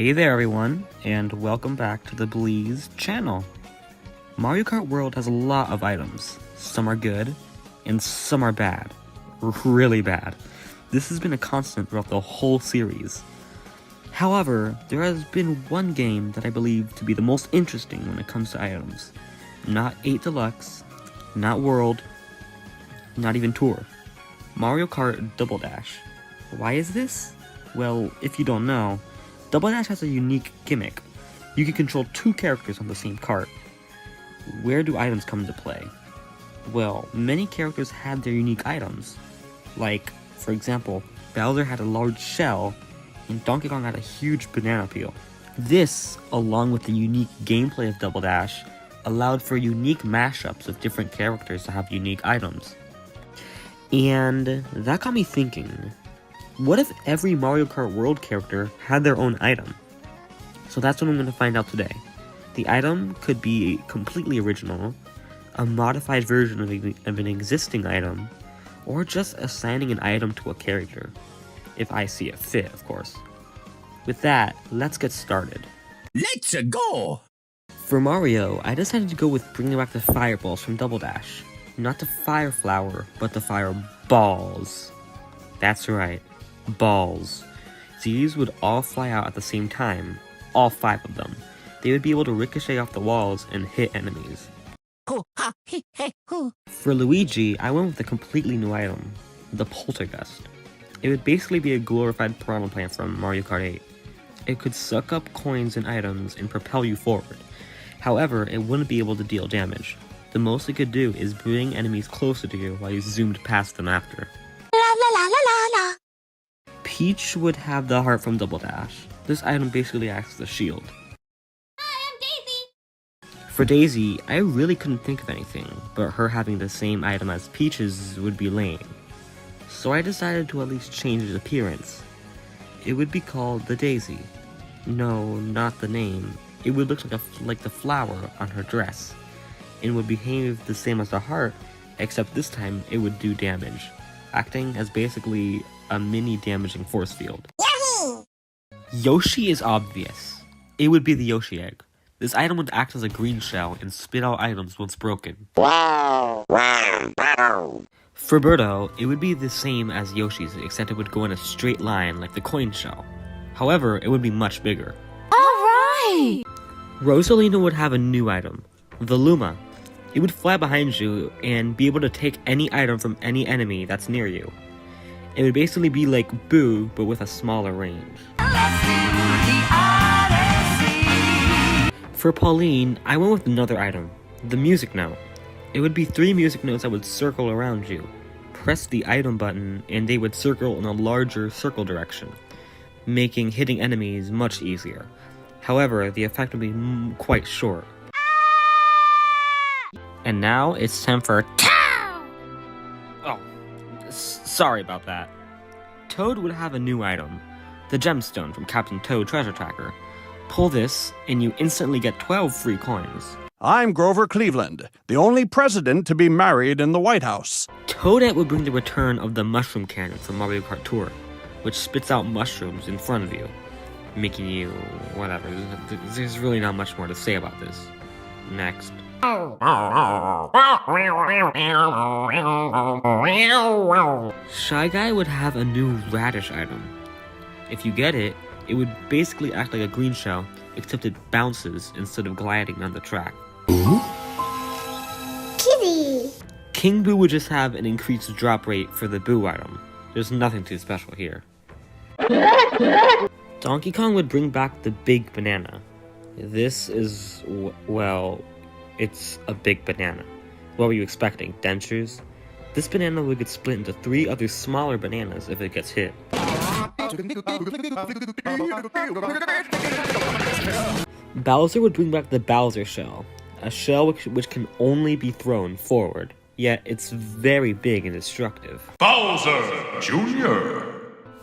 Hey there everyone, and welcome back to the Bleeze channel. Mario Kart World has a lot of items. Some are good, and some are bad. Really bad. This has been a constant throughout the whole series. However, there has been one game that I believe to be the most interesting when it comes to items. Not 8 Deluxe, not World, not even Tour. Mario Kart Double Dash. Why is this? Well, if you don't know, Double Dash has a unique gimmick. You can control 2 characters on the same kart. Where do items come into play? Well, many characters had their unique items. Like, for example, Bowser had a large shell, and Donkey Kong had a huge banana peel. This, along with the unique gameplay of Double Dash, allowed for unique mashups of different characters to have unique items. And that got me thinking, what if every Mario Kart World character had their own item? So that's what I'm going to find out today. The item could be completely original, a modified version of an existing item, or just assigning an item to a character. If I see it fit, of course. With that, let's get started. Let's go! For Mario, I decided to go with bringing back the fireballs from Double Dash. Not the fire flower, but the fireballs. That's right, balls. These would all fly out at the same time, all 5 of them. They would be able to ricochet off the walls and hit enemies. For Luigi, I went with a completely new item, the Poltergust. It would basically be a glorified piranha plant from Mario Kart 8. It could suck up coins and items and propel you forward. However, it wouldn't be able to deal damage. The most it could do is bring enemies closer to you while you zoomed past them after. Peach would have the heart from Double Dash. This item basically acts as a shield. Hi, I'm Daisy! For Daisy, I really couldn't think of anything, but her having the same item as Peach's would be lame. So I decided to at least change its appearance. It would be called the Daisy. No, not the name. It would look like the flower on her dress, and would behave the same as the heart, except this time it would do damage, acting as basically a mini damaging force field. Yahoo! Yoshi is obvious. It would be the Yoshi egg. This item would act as a green shell and spit out items once broken. Wow! For Birdo, it would be the same as Yoshi's, except it would go in a straight line like the coin shell. However, it would be much bigger. Alright! Rosalina would have a new item, the Luma. It would fly behind you and be able to take any item from any enemy that's near you. It would basically be like Boo, but with a smaller range. For Pauline, I went with another item, the music note. It would be 3 music notes that would circle around you. Press the item button and they would circle in a larger circle direction, making hitting enemies much easier. However, the effect would be quite short. And now it's time for sorry about that. Toad would have a new item, the gemstone from Captain Toad Treasure Tracker. Pull this, and you instantly get 12 free coins. I'm Grover Cleveland, the only president to be married in the White House. Toadette would bring the return of the Mushroom Cannon from Mario Kart Tour, which spits out mushrooms in front of you, making you whatever. There's really not much more to say about this. Next. Shy Guy would have a new radish item. If you get it, it would basically act like a green shell, except it bounces instead of gliding on the track. Kitty! King Boo would just have an increased drop rate for the Boo item. There's nothing too special here. Donkey Kong would bring back the big banana. This is, well, it's a big banana. What were you expecting, dentures? This banana would get split into 3 other smaller bananas if it gets hit. Bowser would bring back the Bowser shell, a shell which can only be thrown forward, yet it's very big and destructive. Bowser Jr.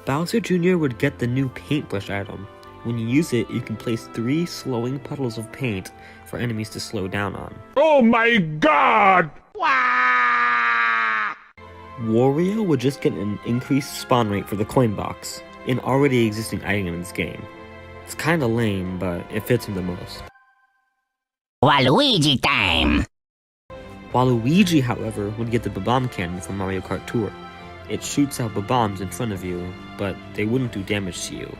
Bowser Jr. would get the new paintbrush item. When you use it, you can place 3 slowing puddles of paint for enemies to slow down on. Oh my god! Wario would just get an increased spawn rate for the coin box, an already existing item in this game. It's kinda lame, but it fits him the most. Waluigi time! Waluigi, however, would get the Bob-omb cannon from Mario Kart Tour. It shoots out Bob-ombs in front of you, but they wouldn't do damage to you.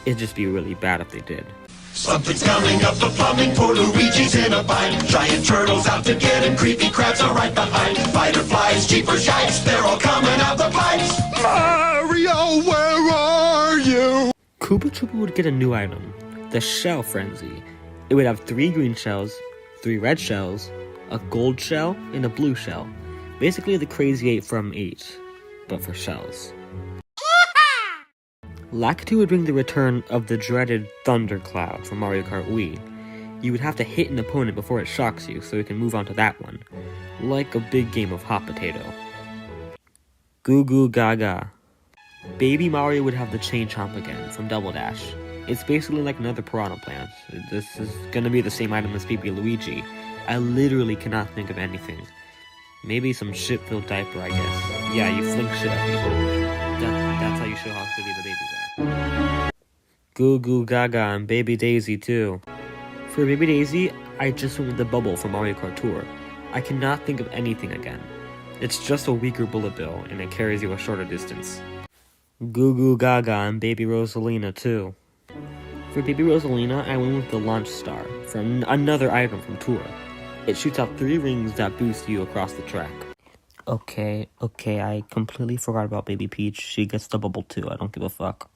It'd just be really bad if they did. Something's coming up the plumbing, poor Luigi's in a bind. Giant turtles out to get him, creepy crabs are right behind. Fighter flies, jeepers yikes, they're all coming out the pipes. Mario, where are you? Koopa Troopa would get a new item, the Shell Frenzy. It would have 3 green shells, 3 red shells, a gold shell, and a blue shell. Basically the Crazy 8 from 8, but for shells. Lakitu would bring the return of the dreaded Thundercloud from Mario Kart Wii. You would have to hit an opponent before it shocks you so you can move on to that one. Like a big game of hot potato. Goo Goo Gaga. Baby Mario would have the Chain Chomp again from Double Dash. It's basically like another Piranha Plant. This is gonna be the same item as Baby Luigi. I literally cannot think of anything. Maybe some shit-filled diaper, I guess. Yeah, you fling shit at people. That's how you show how silly the babies are. Goo Goo Gaga and Baby Daisy too. For Baby Daisy, I just went with the bubble from Mario Kart Tour. I cannot think of anything again. It's just a weaker bullet bill, and it carries you a shorter distance. Goo Goo Gaga and Baby Rosalina too. For Baby Rosalina, I went with the Launch Star, from another item from Tour. It shoots out 3 rings that boost you across the track. Okay, I completely forgot about Baby Peach. She gets the bubble too, I don't give a fuck.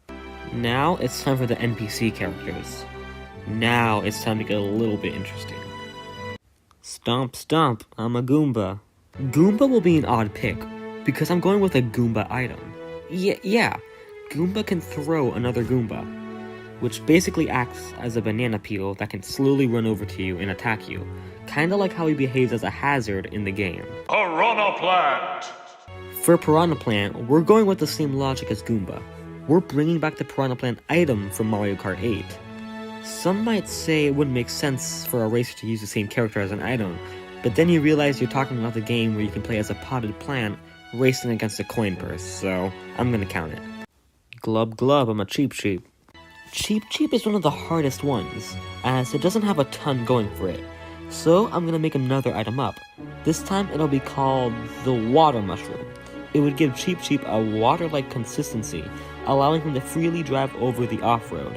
Now it's time for the NPC characters. Now it's time to get a little bit interesting. Stomp, stomp, I'm a Goomba. Goomba will be an odd pick, because I'm going with a Goomba item. Yeah, Goomba can throw another Goomba, which basically acts as a banana peel that can slowly run over to you and attack you, kinda like how he behaves as a hazard in the game. Piranha Plant! For Piranha Plant, we're going with the same logic as Goomba. We're bringing back the Piranha Plant item from Mario Kart 8. Some might say it wouldn't make sense for a racer to use the same character as an item, but then you realize you're talking about the game where you can play as a potted plant racing against a coin purse, so I'm gonna count it. Glub glub, I'm a Cheep Cheep. Cheep Cheep is one of the hardest ones, as it doesn't have a ton going for it. So I'm gonna make another item up. This time it'll be called the Water Mushroom. It would give Cheep Cheep a water-like consistency, allowing him to freely drive over the off-road.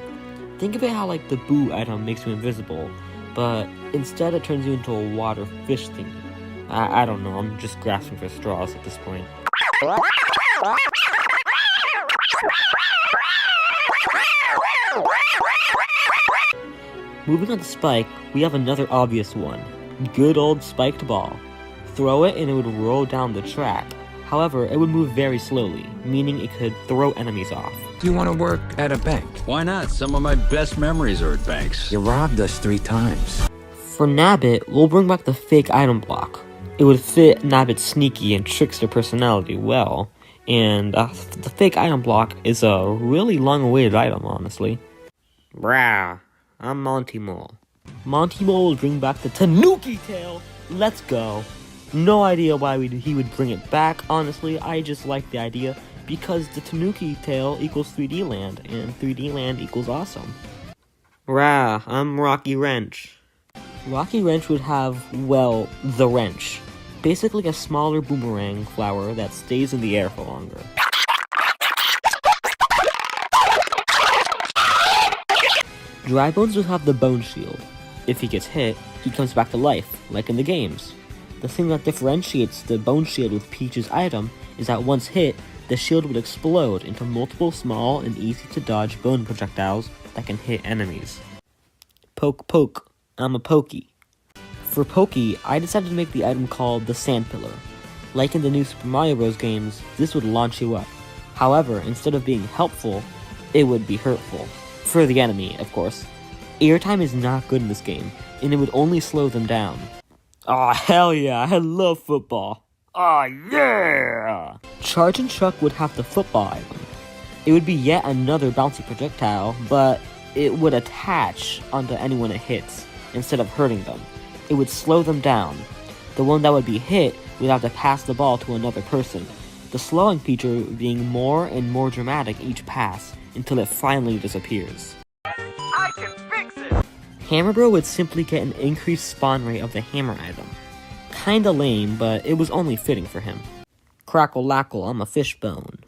Think of it how like the Boo item makes you invisible, but instead it turns you into a water fish thingy. I don't know, I'm just grasping for straws at this point. Moving on to Spike, we have another obvious one. Good old spiked ball. Throw it and it would roll down the track. However, it would move very slowly, meaning it could throw enemies off. Do you want to work at a bank? Why not? Some of my best memories are at banks. You robbed us 3 times. For Nabbit, we'll bring back the fake item block. It would fit Nabbit's sneaky and trickster personality well, and the fake item block is a really long-awaited item, honestly. Brah, I'm Monty Mole. Monty Mole will bring back the Tanuki tail. Let's go. No idea why he would bring it back, honestly. I just like the idea because the Tanuki tail equals 3D Land, and 3D Land equals awesome. Rah, I'm Rocky Wrench. Rocky Wrench would have, well, the wrench. Basically a smaller boomerang flower that stays in the air for longer. Dry Bones would have the Bone Shield. If he gets hit, he comes back to life, like in the games. The thing that differentiates the Bone Shield with Peach's item is that once hit, the shield would explode into multiple small and easy-to-dodge bone projectiles that can hit enemies. Poke poke, I'm a Pokey. For Pokey, I decided to make the item called the Sand Pillar. Like in the new Super Mario Bros. Games, this would launch you up. However, instead of being helpful, it would be hurtful. For the enemy, of course. Airtime is not good in this game, and it would only slow them down. Aw, hell yeah, I love football. Aw, yeah! Charge and Truck would have the football item. It would be yet another bouncy projectile, but it would attach onto anyone it hits, instead of hurting them. It would slow them down. The one that would be hit would have to pass the ball to another person, the slowing feature being more and more dramatic each pass, until it finally disappears. Hammer Bro would simply get an increased spawn rate of the hammer item. Kinda lame, but it was only fitting for him. Crackle lackle, I'm a fishbone.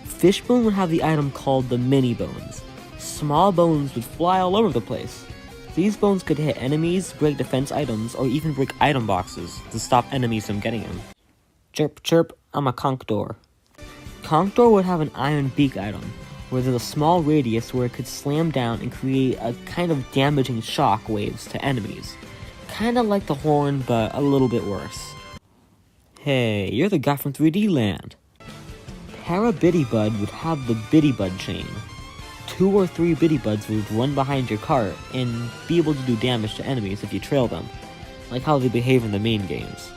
Fishbone would have the item called the mini bones. Small bones would fly all over the place. These bones could hit enemies, break defense items, or even break item boxes to stop enemies from getting them. Chirp chirp, I'm a Conkdor. Conkdor would have an iron beak item, where there's a small radius where it could slam down and create a kind of damaging shock waves to enemies. Kinda like the horn, but a little bit worse. Hey, you're the guy from 3D Land. Para Biddybud would have the Biddybud chain. 2 or 3 Biddybuds would run behind your cart and be able to do damage to enemies if you trail them, like how they behave in the main games.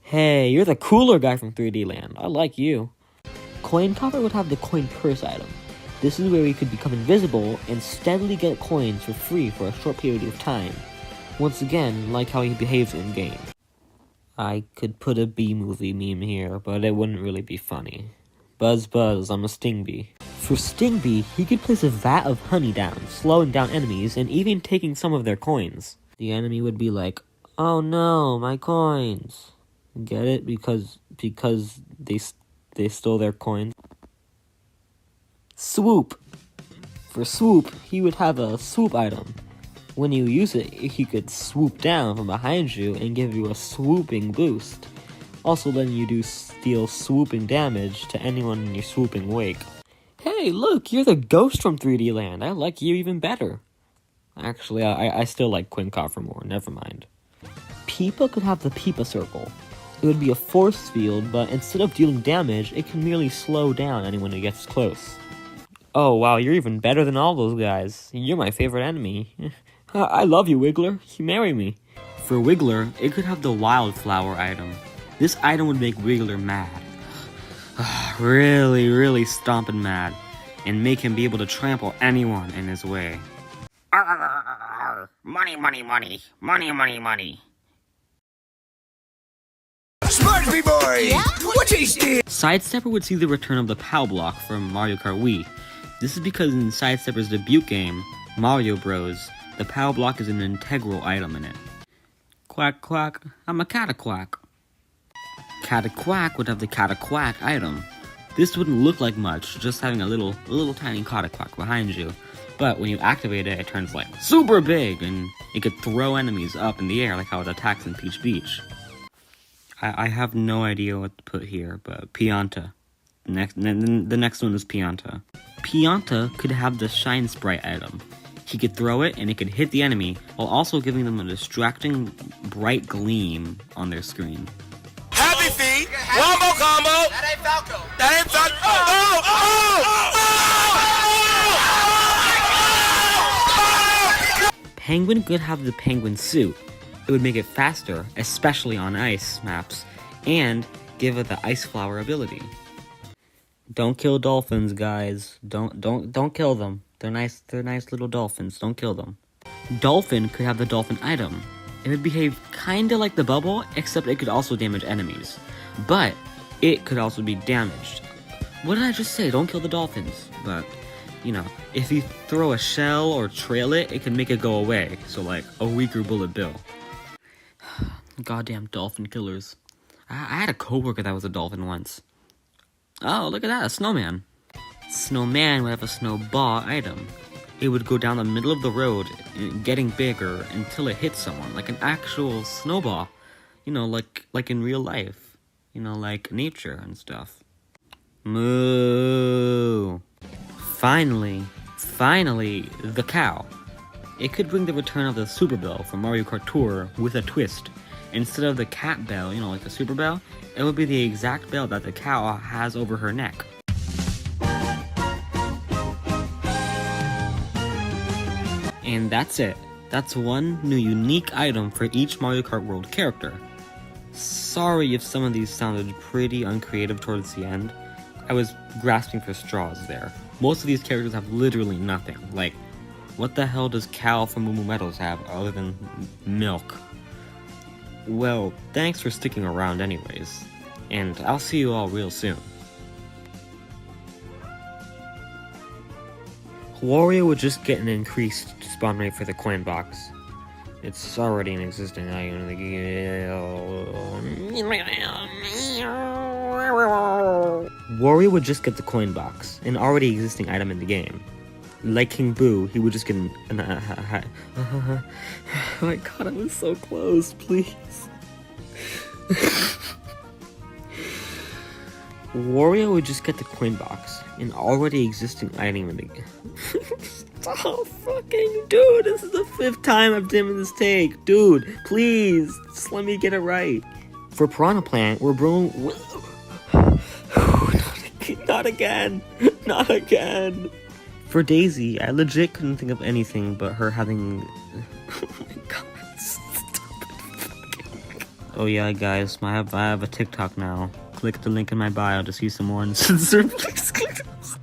Hey, you're the cooler guy from 3D Land. I like you. Coin Copper would have the coin purse item. This is where you could become invisible and steadily get coins for free for a short period of time. Once again, like how he behaves in-game. I could put a B-movie meme here, but it wouldn't really be funny. Buzz buzz, I'm a Sting Bee. For Sting Bee, he could place a vat of honey down, slowing down enemies and even taking some of their coins. The enemy would be like, oh no, my coins. Get it? Because they stole their coins. Swoop. For Swoop, he would have a swoop item. When you use it, he could swoop down from behind you and give you a swooping boost, also letting you deal swooping damage to anyone in your swooping wake. Hey, look, you're the ghost from 3D Land. I like you even better. Actually, I still like Quincoffer more, never mind. Peepa could have the Peepa Circle. It would be a force field, but instead of dealing damage, it can merely slow down anyone who gets close. Oh wow, you're even better than all those guys. You're my favorite enemy. I love you, Wiggler. You marry me. For Wiggler, it could have the Wildflower item. This item would make Wiggler mad. Really stomping mad. And make him be able to trample anyone in his way. Money, money, money. Money, money, money. Smarty boy! Yeah? What is this? Sidestepper would see the return of the POW block from Mario Kart Wii. This is because in Sidestepper's debut game, Mario Bros., the POW block is an integral item in it. Quack quack, I'm a Cataquack. Cataquack would have the Cataquack item. This wouldn't look like much, just having a little tiny Cataquack behind you. But when you activate it, it turns like super big, and it could throw enemies up in the air like how it attacks in Peach Beach. I have no idea what to put here, but Pianta. The next one is Pianta. Pianta could have the Shine Sprite item. He could throw it and it could hit the enemy while also giving them a distracting bright gleam on their screen. Happy feet! Wombo combo! That ain't Falco! That ain't Falco! Penguin could have the Penguin suit. It would make it faster, especially on ice maps, and give it the Ice Flower ability. Don't kill dolphins, guys. Don't kill them. They're nice little dolphins. Don't kill them. Dolphin could have the dolphin item. It would behave kinda like the bubble, except it could also damage enemies. But it could also be damaged. What did I just say? Don't kill the dolphins. But, you know, if you throw a shell or trail it, it can make it go away. So like a weaker bullet bill. Goddamn dolphin killers. I had a coworker that was a dolphin once. Oh, look at that, a snowman. Snowman would have a snowball item. It would go down the middle of the road, getting bigger until it hits someone, like an actual snowball. You know, like in real life. You know, like nature and stuff. Moo. Finally, the cow. It could bring the return of the Super Bell from Mario Kart Tour with a twist. Instead of the cat bell, you know, like the Super Bell, it would be the exact bell that the cow has over her neck. And that's it. That's one new unique item for each Mario Kart World character. Sorry if some of these sounded pretty uncreative towards the end. I was grasping for straws there. Most of these characters have literally nothing. Like, what the hell does Cal from Moo Moo Metals have other than milk? Well, thanks for sticking around anyways, and I'll see you all real soon. Wario would just get an increased spawn rate for the coin box. It's already an existing item in the game. Wario would just get the coin box, an already existing item in the game. Like King Boo, he would just get an oh my god, I was so close, please. Wario would just get the coin box, an already existing item in the game. Oh, fucking dude, this is the 5th time I've done this take. Dude, please, just let me get it right. For Piranha Plant, we're brewing... Not again. Not again. For Daisy, I legit couldn't think of anything but her having... Oh my god, stop it. Oh yeah, guys, I have a TikTok now. Click the link in my bio to see some more uncensored. Please click this.